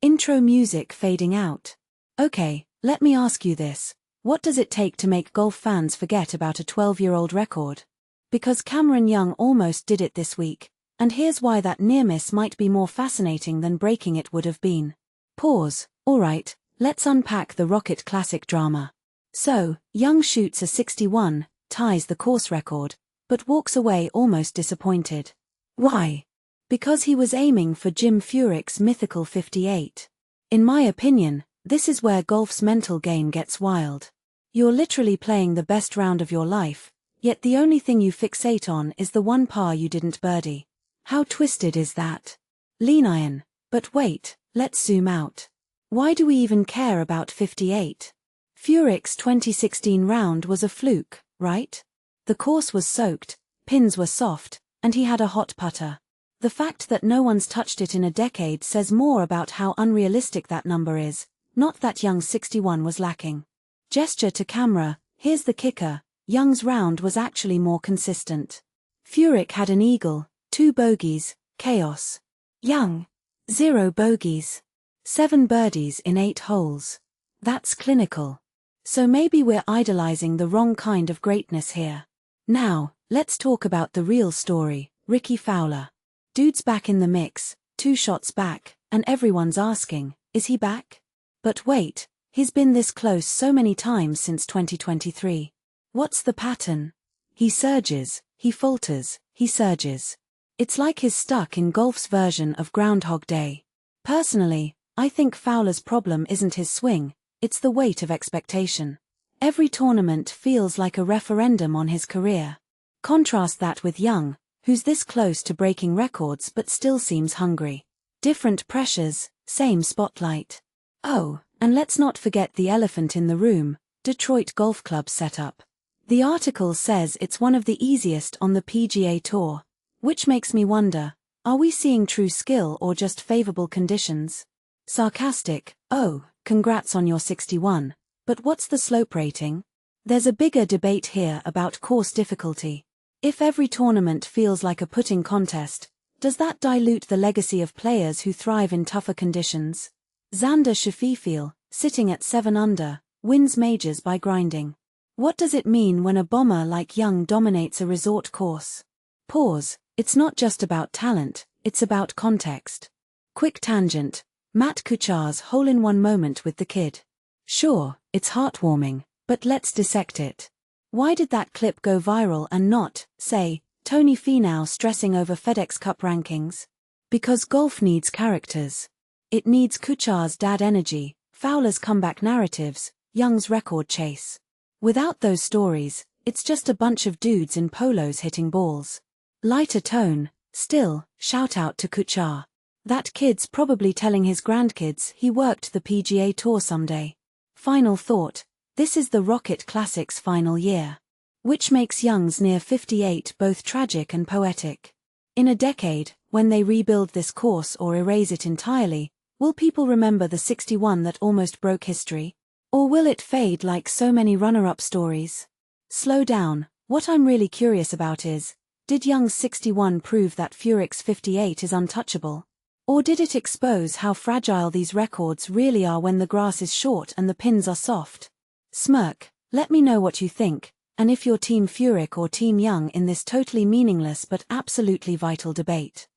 Intro music fading out. Okay, let me ask you this. What does it take to make golf fans forget about a 12-year-old record? Because Cameron Young almost did it this week, and here's why that near miss might be more fascinating than breaking it would have been. Pause. Alright, let's unpack the Rocket Classic drama. So, Young shoots a 61, ties the course record, but walks away almost disappointed. Why? Because he was aiming for Jim Furyk's mythical 58. In my opinion, this is where golf's mental game gets wild. You're literally playing the best round of your life, yet the only thing you fixate on is the one par you didn't birdie. How twisted is that? Lean iron. But wait, let's zoom out. Why do we even care about 58? Furyk's 2016 round was a fluke, right? The course was soaked, pins were soft, and he had a hot putter. The fact that no one's touched it in a decade says more about how unrealistic that number is, not that Young's 61 was lacking. Gesture to camera, here's the kicker, Young's round was actually more consistent. Furyk had an eagle, 2 bogeys, chaos. Young, 0 bogeys. 7 birdies in 8 holes. That's clinical. So maybe we're idolizing the wrong kind of greatness here. Now, let's talk about the real story, Rickie Fowler. Dude's back in the mix, 2 shots back, and everyone's asking, is he back? But wait, he's been this close so many times since 2023. What's the pattern? He surges, he falters, he surges. It's like he's stuck in golf's version of Groundhog Day. Personally, I think Fowler's problem isn't his swing, it's the weight of expectation. Every tournament feels like a referendum on his career. Contrast that with Young, who's this close to breaking records but still seems hungry. Different pressures, same spotlight. Oh, and let's not forget the elephant in the room, Detroit Golf Club setup. The article says it's one of the easiest on the PGA Tour, which makes me wonder, are we seeing true skill or just favorable conditions? Sarcastic, oh, congrats on your 61, but what's the slope rating? There's a bigger debate here about course difficulty. If every tournament feels like a putting contest, does that dilute the legacy of players who thrive in tougher conditions? Xander Schauffele, sitting at 7 under, wins majors by grinding. What does it mean when a bomber like Young dominates a resort course? Pause, it's not just about talent, it's about context. Quick tangent, Matt Kuchar's hole-in-one moment with the kid. Sure, it's heartwarming, but let's dissect it. Why did that clip go viral and not, say, Tony Finau stressing over FedEx Cup rankings? Because golf needs characters. It needs Kuchar's dad energy, Fowler's comeback narratives, Young's record chase. Without those stories, it's just a bunch of dudes in polos hitting balls. Lighter tone, still, shout out to Kuchar. That kid's probably telling his grandkids he worked the PGA Tour someday. Final thought, this is the Rocket Classic's final year. Which makes Young's near 58 both tragic and poetic. In a decade, when they rebuild this course or erase it entirely, will people remember the 61 that almost broke history? Or will it fade like so many runner-up stories? Slow down, what I'm really curious about is, did Young's 61 prove that Furyk's 58 is untouchable? Or did it expose how fragile these records really are when the grass is short and the pins are soft? Smirk, let me know what you think, and if you're Team Furyk or Team Young in this totally meaningless but absolutely vital debate.